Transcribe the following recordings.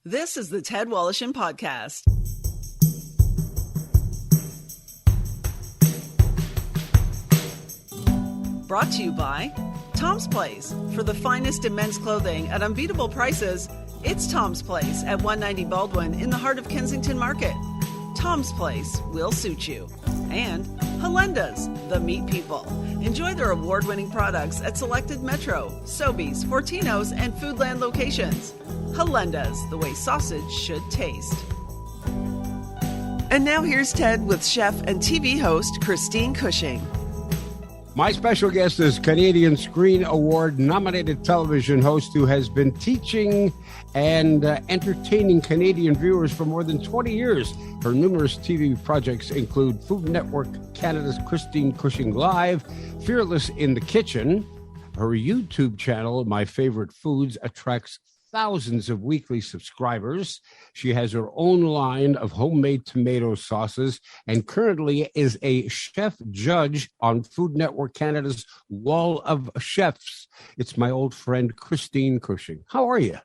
This is the Ted Wallachin Podcast. Brought to you by Tom's Place. For the finest in men's clothing at unbeatable prices, it's Tom's Place at 190 Baldwin in the heart of Kensington Market. Tom's Place will suit you. And Halenda's, the meat people. Enjoy their award-winning products at selected Metro, Sobeys, Fortino's, and Foodland locations. Halenda's, the way sausage should taste. And now here's Ted with chef and TV host Christine Cushing. My special guest is Canadian Screen Award-nominated television host who has been teaching and entertaining Canadian viewers for more than 20 years. Her numerous TV projects include Food Network Canada's Christine Cushing Live, Fearless in the Kitchen. Her YouTube channel, My Favorite Foods, attracts thousands of weekly subscribers. She has her own line of homemade tomato sauces and currently is a chef judge on Food Network Canada's Wall of Chefs. It's my old friend, Christine Cushing. How are you?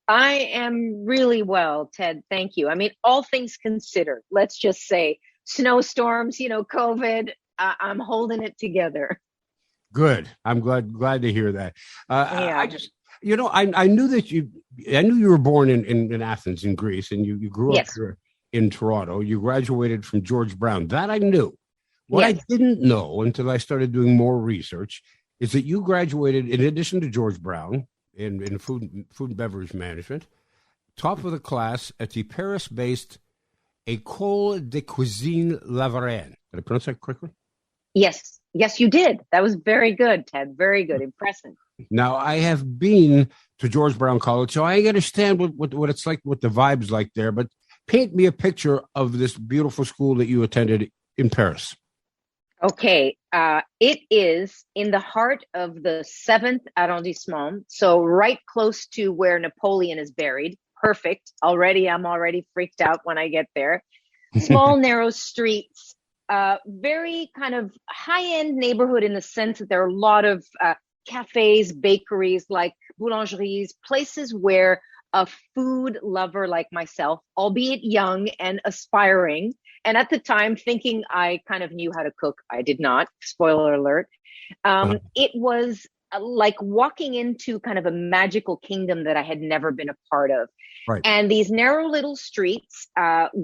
I am really well, Ted. Thank you. I mean, all things considered, let's just say snowstorms, COVID, I'm holding it together. Good. I'm glad to hear that. Yeah. I knew you were born in Athens, in Greece, and you grew up here in Toronto. You graduated from George Brown. That I knew. What I didn't know until I started doing more research is that you graduated, in addition to George Brown, in food and beverage management, top of the class at the Paris-based École de Cuisine La Varenne. Did I pronounce that correctly? Yes, you did. That was very good, Ted. Very good. Impressive. Now, I have been to George Brown College, so I understand what it's like, what the vibe's like there. But paint me a picture of this beautiful school that you attended in Paris. Okay. It is in the heart of the 7th arrondissement, so right close to where Napoleon is buried. Perfect. I'm already freaked out when I get there. Small, narrow streets, very kind of high-end neighborhood in the sense that there are a lot of cafes, bakeries, like boulangeries, places where a food lover like myself, albeit young and aspiring, and at the time thinking I kind of knew how to cook. I did not, spoiler alert. It was like walking into kind of a magical kingdom that I had never been a part of. Right. And these narrow little streets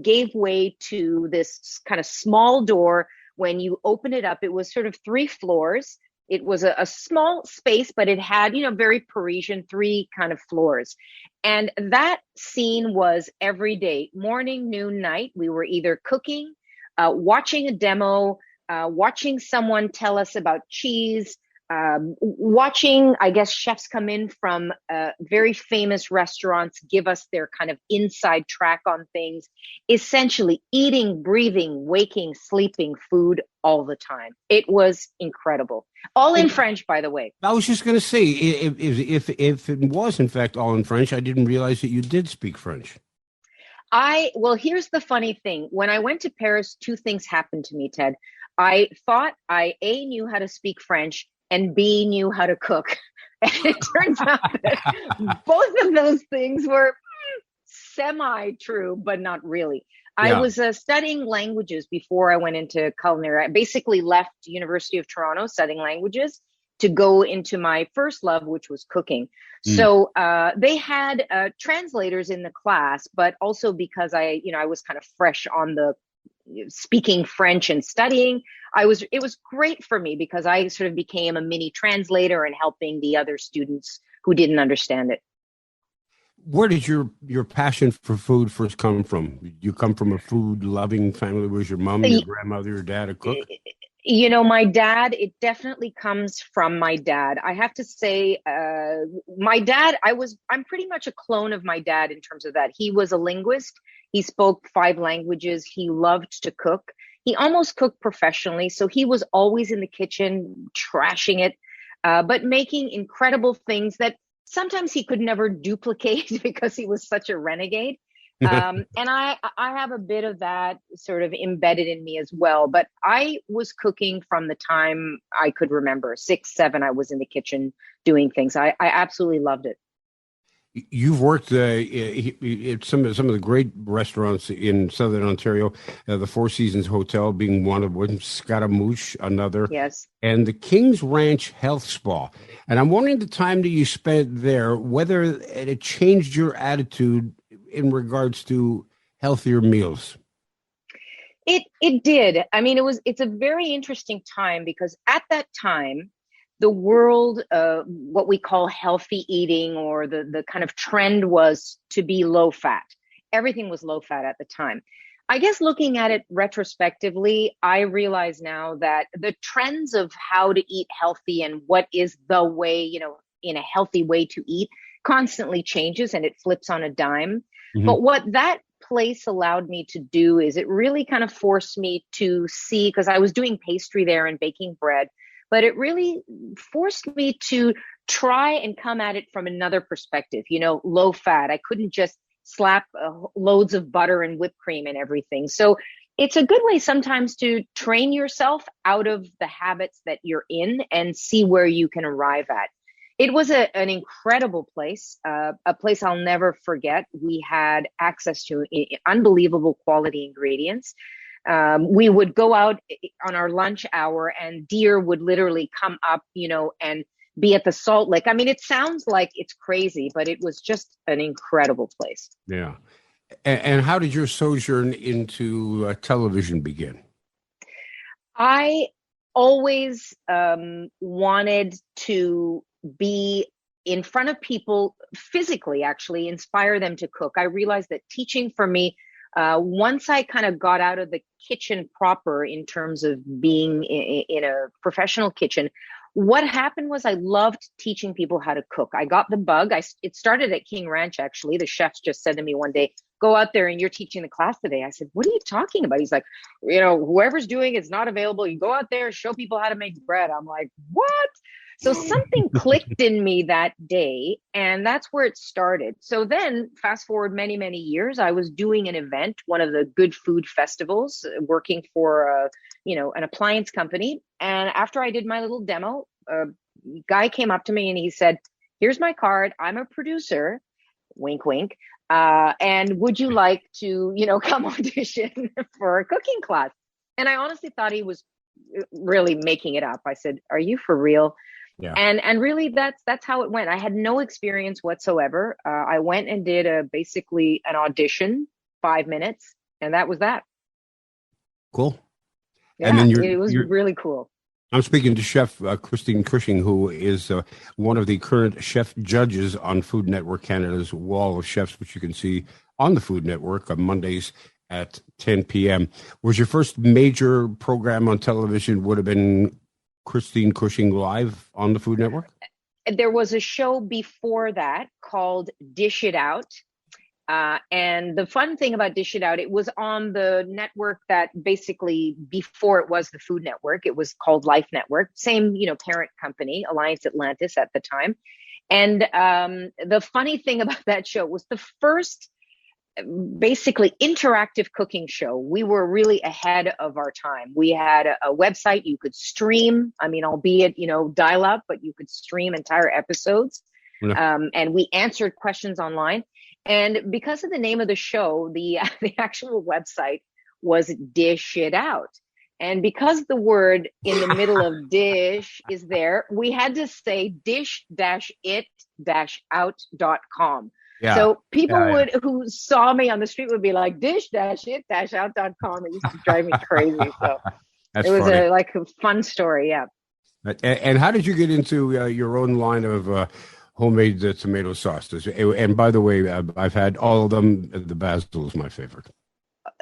gave way to this kind of small door. When you open it up, it was sort of 3 floors. It was a small space, but it had, very Parisian, 3 kind of floors. And that scene was every day, morning, noon, night. We were either cooking, watching a demo, watching someone tell us about cheese, watching, I guess, chefs come in from very famous restaurants, give us their kind of inside track on things, essentially eating, breathing, waking, sleeping food all the time. It was incredible. All in French, by the way. I was just going to say, if it was, in fact, all in French, I didn't realize that you did speak French. Well, here's the funny thing. When I went to Paris, 2 things happened to me, Ted. I thought I, A, knew how to speak French, and B, knew how to cook. And it turns out that both of those things were semi-true, but not really. Yeah. I was studying languages before I went into culinary. I basically left University of Toronto studying languages to go into my first love, which was cooking. So they had translators in the class, but also because I was kind of fresh on the speaking French and studying, it was great for me because I sort of became a mini translator and helping the other students who didn't understand it. Where did your passion for food first come from? You come from a food-loving family? Was your mom, your grandmother, your dad a cook? My dad, it definitely comes from my dad. I have to say, my dad, I'm pretty much a clone of my dad in terms of that. He was a linguist. He spoke 5 languages. He loved to cook. He almost cooked professionally. So he was always in the kitchen, trashing it, but making incredible things that sometimes he could never duplicate because he was such a renegade. And I have a bit of that sort of embedded in me as well. But I was cooking from the time I could remember. 6, 7, I was in the kitchen doing things. I absolutely loved it. You've worked at some of the great restaurants in Southern Ontario, the Four Seasons Hotel being one of them, Scaramouche another, Yes. and the King's Ranch Health Spa. And I'm wondering the time that you spent there, whether it changed your attitude in regards to healthier meals. It did. I mean, it's a very interesting time because at that time, the world, what we call healthy eating, or the kind of trend was to be low fat. Everything was low fat at the time. I guess looking at it retrospectively, I realize now that the trends of how to eat healthy and what is the way, in a healthy way to eat constantly changes, and it flips on a dime. Mm-hmm. But what that place allowed me to do is it really kind of forced me to see, because I was doing pastry there and baking bread, but it really forced me to try and come at it from another perspective, low fat. I couldn't just slap loads of butter and whipped cream and everything. So it's a good way sometimes to train yourself out of the habits that you're in and see where you can arrive at. It was an incredible place, a place I'll never forget. We had access to unbelievable quality ingredients. We would go out on our lunch hour and deer would literally come up, and be at the Salt Lake. I mean, it sounds like it's crazy, but it was just an incredible place. Yeah. And how did your sojourn into television begin? I always wanted to be in front of people physically, actually inspire them to cook. I realized that teaching for me, once I kind of got out of the kitchen proper in terms of being in a professional kitchen, what happened was I loved teaching people how to cook. I got the bug. It started at King Ranch, actually. The chefs just said to me one day, go out there and you're teaching the class today. I said, what are you talking about? He's like, whoever's doing it's not available. You go out there, show people how to make bread. I'm like, what? So something clicked in me that day, and that's where it started. So then fast forward many, many years, I was doing an event, one of the good food festivals, working for, an appliance company. And after I did my little demo, a guy came up to me and he said, here's my card. I'm a producer, wink, wink. And would you like to, come audition for a cooking class? And I honestly thought he was really making it up. I said, are you for real? Yeah. And really that's how it went. I had no experience whatsoever. I went and did basically an audition, 5 minutes, and that was that. Cool. Yeah, and then it was really cool. I'm speaking to Chef Christine Cushing, who is one of the current chef judges on Food Network Canada's Wall of Chefs, which you can see on the Food Network on Mondays at 10 p.m. Was your first major program on television would have been Christine Cushing Live on the Food Network? There was a show before that called Dish It Out. And the fun thing about Dish It Out, it was on the network that basically before it was the Food Network, it was called Life Network, same, parent company, Alliance Atlantis at the time. And the funny thing about that show was the first basically interactive cooking show. We were really ahead of our time. We had a website you could stream. I mean, albeit, dial up, but you could stream entire episodes. Yeah. And we answered questions online. And because of the name of the show, the actual website was Dish It Out. And because the word in the middle of dish is there, we had to say dish-it-out.com. Yeah. So people who saw me on the street would be like, dish-it-out.com. It used to drive me crazy. So it was a fun story. Yeah. And how did you get into your own line of homemade tomato sauce? And by the way, I've had all of them. The basil is my favorite.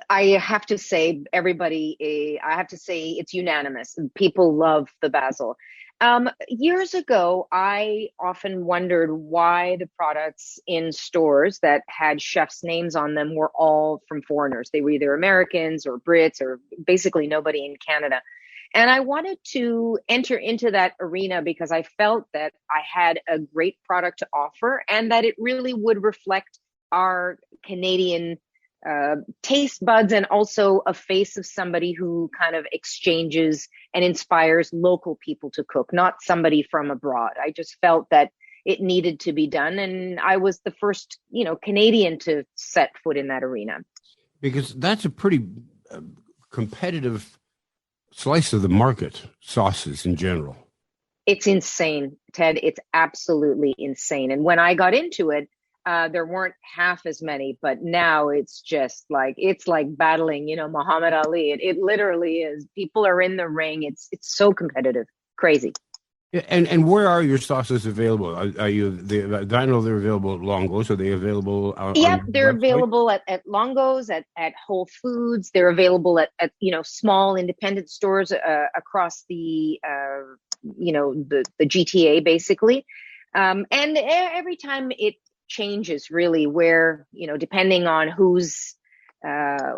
I have to say, it's unanimous. People love the basil. Years ago, I often wondered why the products in stores that had chefs' names on them were all from foreigners. They were either Americans or Brits or basically nobody in Canada. And I wanted to enter into that arena because I felt that I had a great product to offer and that it really would reflect our Canadian taste buds and also a face of somebody who kind of exchanges and inspires local people to cook, not somebody from abroad. I just felt that it needed to be done. And I was the first, Canadian to set foot in that arena. Because that's a pretty competitive slice of the market, sauces in general. It's insane, Ted. It's absolutely insane. And when I got into it, there weren't half as many, but now it's just like battling, Muhammad Ali. It literally is. People are in the ring. It's so competitive. Crazy. And where are your sauces available? Are you? I know they're available at Longo's. Are they available? Yep, they're available at Longo's, at Whole Foods. They're available at small independent stores across the the GTA basically. And every time it changes really, where depending on who's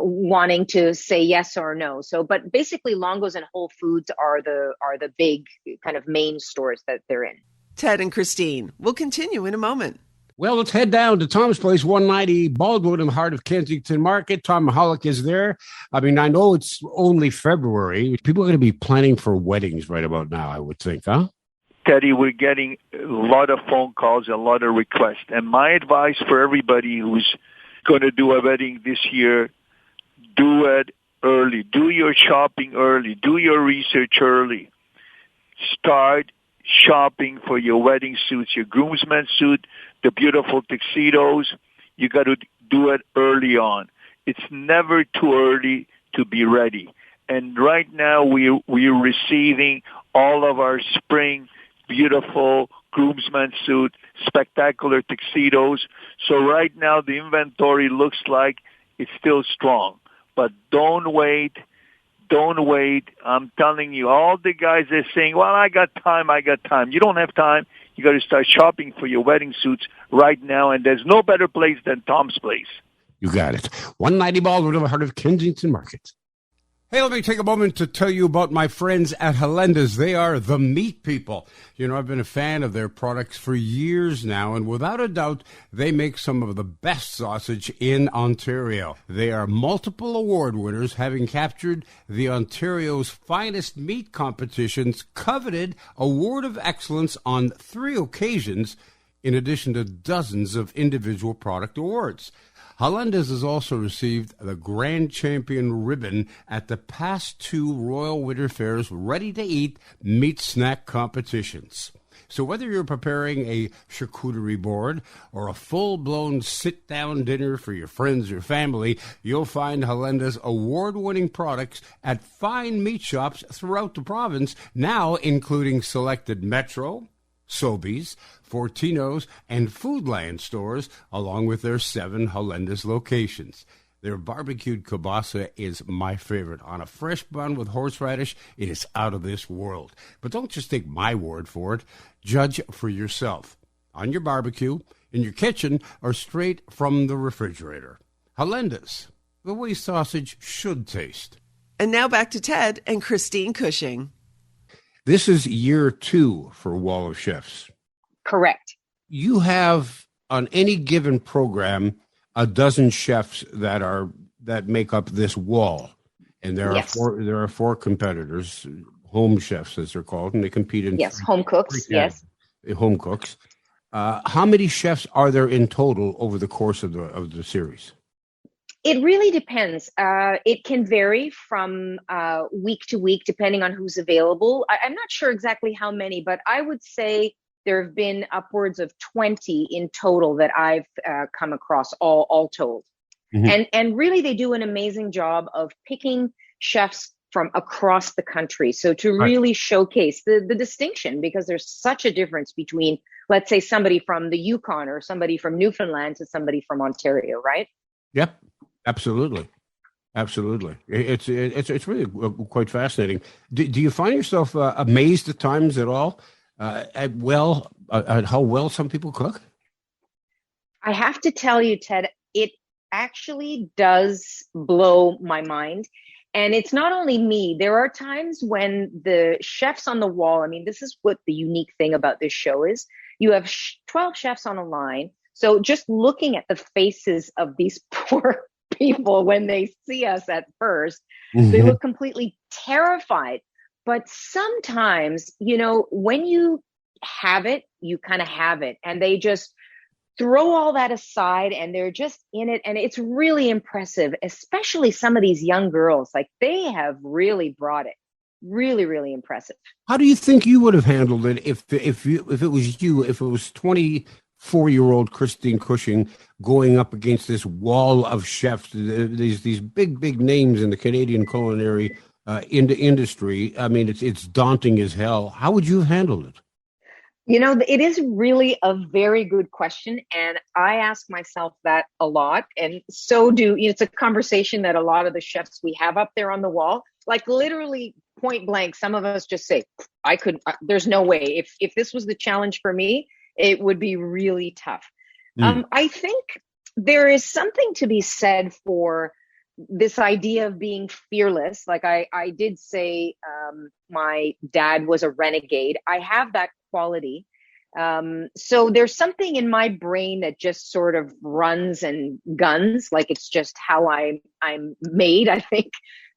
wanting to say yes or no. So, but basically Longo's and Whole Foods are the big kind of main stores that they're in. Ted and Christine will continue in a moment. Well, let's head down to Tom's Place, 190 Baldwin in the heart of Kensington Market. Tom Mahalik is there. I mean, I know it's only February. People are going to be planning for weddings right about now, I would think, huh? Teddy, we're getting a lot of phone calls, a lot of requests. And my advice for everybody who's going to do a wedding this year, do it early. Do your shopping early. Do your research early. Start shopping for your wedding suits, your groomsmen suit, the beautiful tuxedos. You got to do it early on. It's never too early to be ready. And right now we're receiving all of our spring beautiful groomsmen suit, spectacular tuxedos. So right now the inventory looks like it's still strong. But don't wait. Don't wait. I'm telling you, all the guys are saying, well, I got time. You don't have time. You got to start shopping for your wedding suits right now, and there's no better place than Tom's Place. You got it. 190 Baldwin in the heart of Kensington Market. Hey, let me take a moment to tell you about my friends at Helenda's. They are the meat people. I've been a fan of their products for years now, and without a doubt, they make some of the best sausage in Ontario. They are multiple award winners, having captured the Ontario's finest meat competition's coveted Award of Excellence on 3 occasions, in addition to dozens of individual product awards. Helenda's has also received the Grand Champion ribbon at the past 2 Royal Winter Fair's ready-to-eat meat snack competitions. So whether you're preparing a charcuterie board or a full-blown sit-down dinner for your friends or family, you'll find Helenda's award-winning products at fine meat shops throughout the province, now including selected Metro, Sobeys, Fortino's, and Foodland stores, along with their 7 Helenda's locations. Their barbecued kielbasa is my favorite. On a fresh bun with horseradish, it is out of this world. But don't just take my word for it. Judge for yourself. On your barbecue, in your kitchen, or straight from the refrigerator. Helenda's, the way sausage should taste. And now back to Ted and Christine Cushing. This is year 2 for Wall of Chefs. Correct. You have, on any given program, a dozen chefs that make up this wall. And there are 4 competitors, home chefs as they're called, and they compete in home cooks. Yes. Home cooks. How many chefs are there in total over the course of the series? It really depends. It can vary from week to week, depending on who's available. I'm not sure exactly how many, but I would say there have been upwards of 20 in total that I've come across, all told. Mm-hmm. And really, they do an amazing job of picking chefs from across the country. So to really showcase the distinction, because there's such a difference between, let's say, somebody from the Yukon or somebody from Newfoundland to somebody from Ontario, right? Yep. Absolutely. It's really quite fascinating. Do you find yourself amazed at times at all at how well some people cook? I have to tell you, Ted, it actually does blow my mind. And it's not only me. There are times when the chefs on the wall, I mean, this is what the unique thing about this show is. You have 12 chefs on a line. So just looking at the faces of these poor people when they see us at first, they look completely terrified. But sometimes, when you have it, you kind of have it. And they just throw all that aside and they're just in it. And it's really impressive, especially some of these young girls. Like, they have really brought it. Really, really impressive. How do you think you would have handled it if it was 24-year-old Christine Cushing going up against this wall of chefs, these big names in the Canadian culinary industry? I mean, it's daunting as hell. How would you have handled it? You know, it is really a very good question. And I ask myself that a lot. And so it's a conversation that a lot of the chefs we have up there on the wall, like literally point blank, some of us just say, there's no way. If this was the challenge for me, it would be really tough. I think there is something to be said for this idea of being fearless. Like I did say, my dad was a renegade. I have that quality. So there's something in my brain that just sort of runs and guns. Like, it's just how I'm made, I think.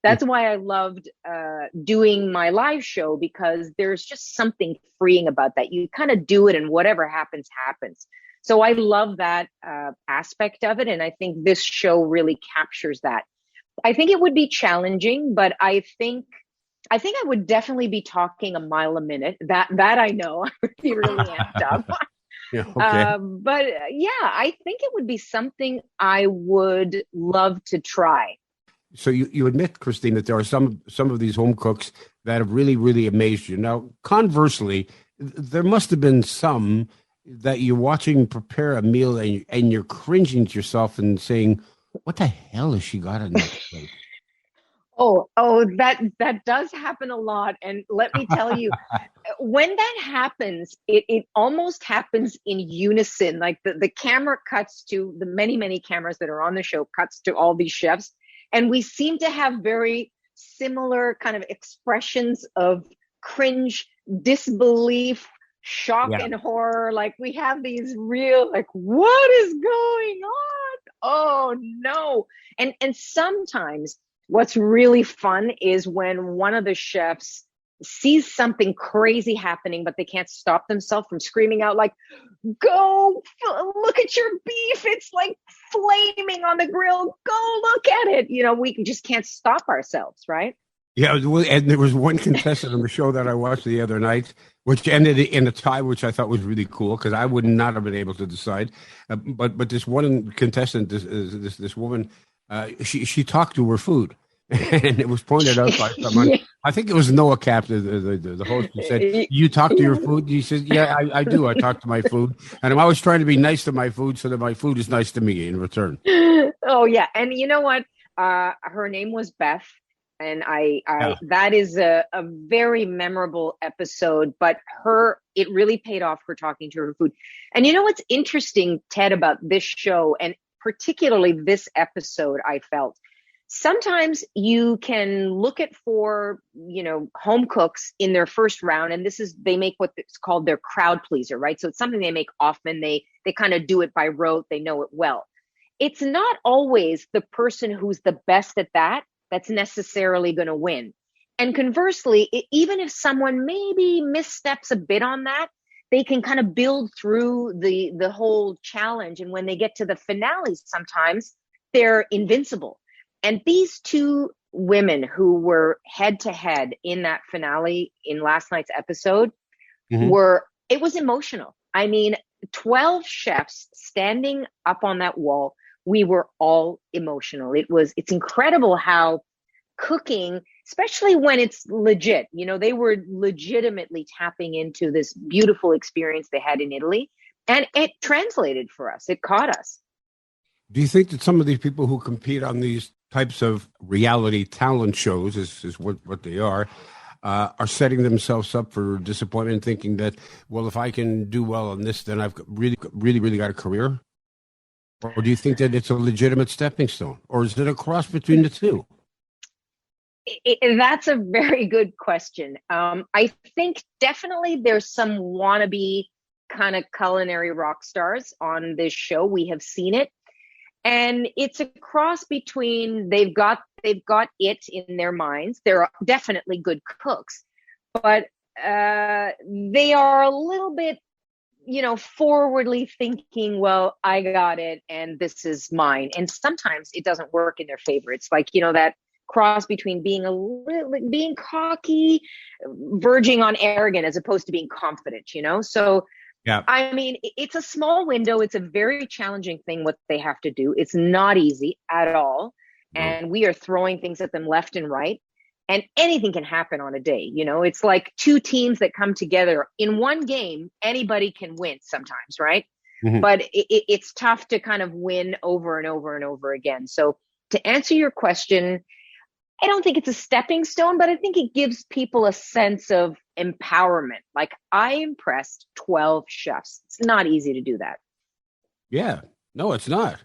That's why I loved doing my live show, because there's just something freeing about that. You kind of do it and whatever happens, happens. So I love that aspect of it. And I think this show really captures that. I think it would be challenging, but I think I would definitely be talking a mile a minute. That I know. I would be really amped up. Yeah, okay. But yeah, I think it would be something I would love to try. So you admit, Christine, that there are some of these home cooks that have really, really amazed you. Now, conversely, there must have been some that you're watching prepare a meal and you're cringing to yourself and saying, "What the hell has she got in that plate?" Oh, that does happen a lot. And let me tell you, when that happens, it almost happens in unison. Like the camera cuts to the many, many cameras that are on the show, cuts to all these chefs. And we seem to have very similar kind of expressions of cringe, disbelief, shock, and horror. Like, we have these real, like, what is going on? Oh no. And sometimes what's really fun is when one of the chefs sees something crazy happening, but they can't stop themselves from screaming out, like, "Go look at your beef. It's like flaming on the grill. Go look at it." You know, we just can't stop ourselves, right? Yeah, and there was one contestant on the show that I watched the other night, which ended in a tie, which I thought was really cool because I would not have been able to decide. But this one contestant, this woman, she talked to her food. And it was pointed out by someone. I think it was Noah Cap, the host, who said, "You talk to your food?" He said, "Yeah, I do. I talk to my food, and I'm always trying to be nice to my food so that my food is nice to me in return." Oh yeah, and you know what? Her name was Beth, and that is a very memorable episode. But it really paid off, her talking to her food. And you know what's interesting, Ted, about this show, and particularly this episode, I felt. Sometimes you can look at home cooks in their first round, and they make what's called their crowd pleaser, right? So it's something they make often. They kind of do it by rote. They know it well. It's not always the person who's the best at that's necessarily going to win. And conversely, even if someone maybe missteps a bit on that, they can kind of build through the whole challenge. And when they get to the finale, sometimes they're invincible. And these two women who were head to head in that finale in last night's episode it was emotional. I mean, 12 chefs standing up on that wall. We were all emotional. It's incredible how cooking, especially when it's legit, they were legitimately tapping into this beautiful experience they had in Italy, and it translated for us. It caught us. Do you think that some of these people who compete on these types of reality talent shows, is what they are setting themselves up for disappointment, thinking that, well, if I can do well on this, then I've really, really, really got a career? Or do you think that it's a legitimate stepping stone? Or is it a cross between the two? That's a very good question. I think definitely there's some wannabe kind of culinary rock stars on this show. We have seen it. And it's a cross between they've got it in their minds. They're definitely good cooks, but they are a little bit, forwardly thinking, well, I got it and this is mine. And sometimes it doesn't work in their favor. It's like, that cross between being cocky, verging on arrogant, as opposed to being confident, So, yeah. I mean, it's a small window. It's a very challenging thing what they have to do. It's not easy at all. And we are throwing things at them left and right. And anything can happen on a day. It's like two teams that come together in one game. Anybody can win sometimes, right? Mm-hmm. But it's tough to kind of win over and over and over again. So to answer your question, I don't think it's a stepping stone, but I think it gives people a sense of empowerment. Like, I impressed 12 chefs. It's not easy to do that. Yeah. No, it's not.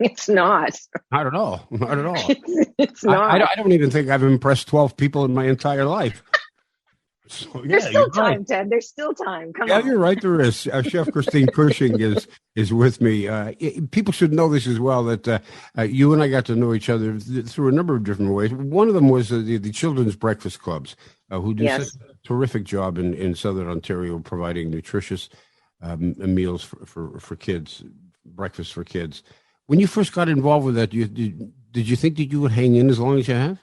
It's not. Not at all. Not at all. It's not. I don't even think I've impressed 12 people in my entire life. So, There's still time, right. Ted. There's still time. Come on. Yeah, you're right. There is. Chef Christine Cushing is with me. People should know this as well, that you and I got to know each other through a number of different ways. One of them was the Children's Breakfast Clubs, who do such a terrific job in Southern Ontario, providing nutritious meals for kids, breakfast for kids. When you first got involved with that, did you think that you would hang in as long as you have?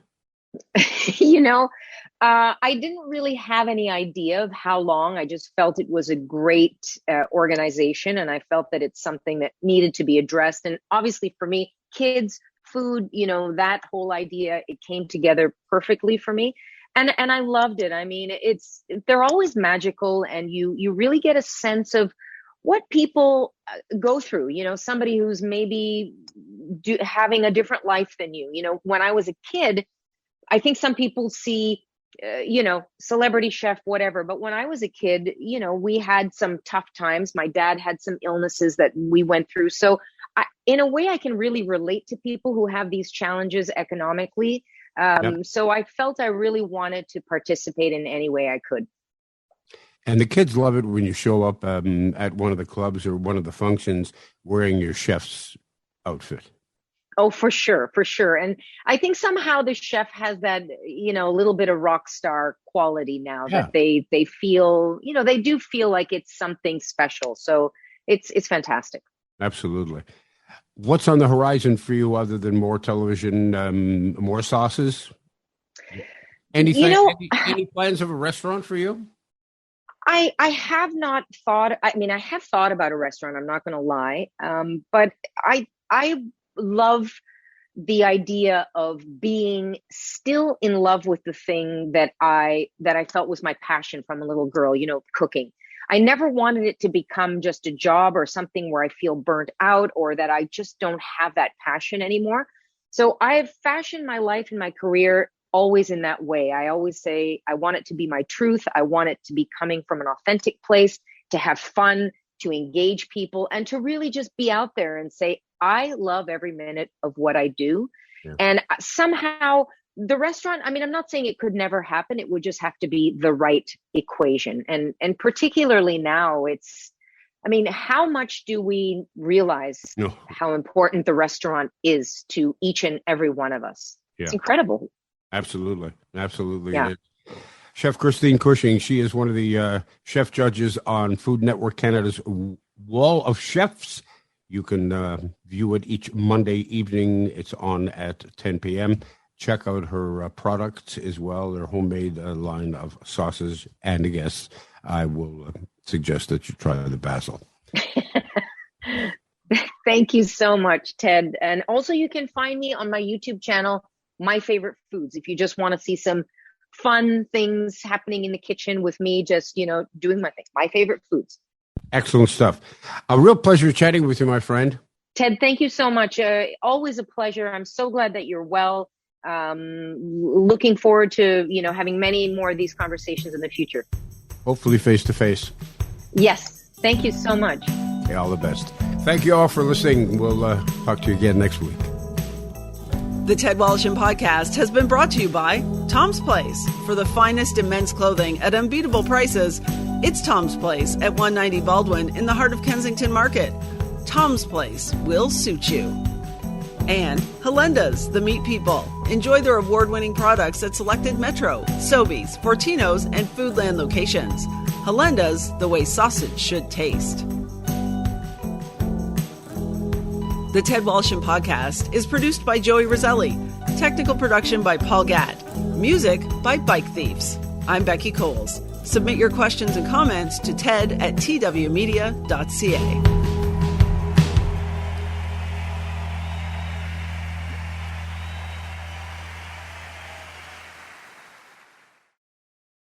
I didn't really have any idea of how long. I just felt it was a great organization, and I felt that it's something that needed to be addressed. And obviously for me, kids, food, that whole idea, it came together perfectly for me. And I loved it. I mean, they're always magical, and you really get a sense of what people go through, somebody who's maybe having a different life than you. When I was a kid, I think some people see, celebrity chef, whatever. But when I was a kid, we had some tough times. My dad had some illnesses that we went through. So in a way, I can really relate to people who have these challenges economically. So I felt I really wanted to participate in any way I could. And the kids love it when you show up at one of the clubs or one of the functions wearing your chef's outfit. Oh, for sure. For sure. And I think somehow the chef has that, a little bit of rock star quality now that they feel, they do feel like it's something special. So it's fantastic. Absolutely. What's on the horizon for you other than more television, more sauces? Any plans of a restaurant for you? I have not thought, I have thought about a restaurant, I'm not going to lie. But I love the idea of being still in love with the thing that I felt was my passion from a little girl, cooking. I never wanted it to become just a job or something where I feel burnt out or that I just don't have that passion anymore. So I've fashioned my life and my career always in that way. I always say I want it to be my truth. I want it to be coming from an authentic place, to have fun, to engage people, and to really just be out there and say, I love every minute of what I do. Yeah. And somehow the restaurant, I'm not saying it could never happen. It would just have to be the right equation. And particularly now how much do we realize how important the restaurant is to each and every one of us? Yeah. It's incredible. Absolutely. Absolutely. Yeah. Chef Christine Cushing, she is one of the chef judges on Food Network Canada's Wall of Chefs. You can view it each Monday evening. It's on at 10 p.m. Check out her products as well, her homemade line of sauces. And I guess I will suggest that you try the basil. Thank you so much, Ted. And also you can find me on my YouTube channel, My Favorite Foods, if you just want to see some fun things happening in the kitchen with me, just, doing my thing, My Favorite Foods. Excellent stuff. A real pleasure chatting with you, my friend. Ted, thank you so much. Always a pleasure. I'm so glad that you're well. Looking forward to, having many more of these conversations in the future. Hopefully face to face. Yes. Thank you so much. Okay, all the best. Thank you all for listening. We'll talk to you again next week. The Ted Wallacham Podcast has been brought to you by Tom's Place. For the finest in men's clothing at unbeatable prices, it's Tom's Place at 190 Baldwin in the heart of Kensington Market. Tom's Place will suit you. And Halenda's, the meat people. Enjoy their award-winning products at selected Metro, Sobeys, Fortino's, and Foodland locations. Halenda's, the way sausage should taste. The Ted Walsham Podcast is produced by Joey Roselli. Technical production by Paul Gatt. Music by Bike Thieves. I'm Becky Coles. Submit your questions and comments to ted@twmedia.ca.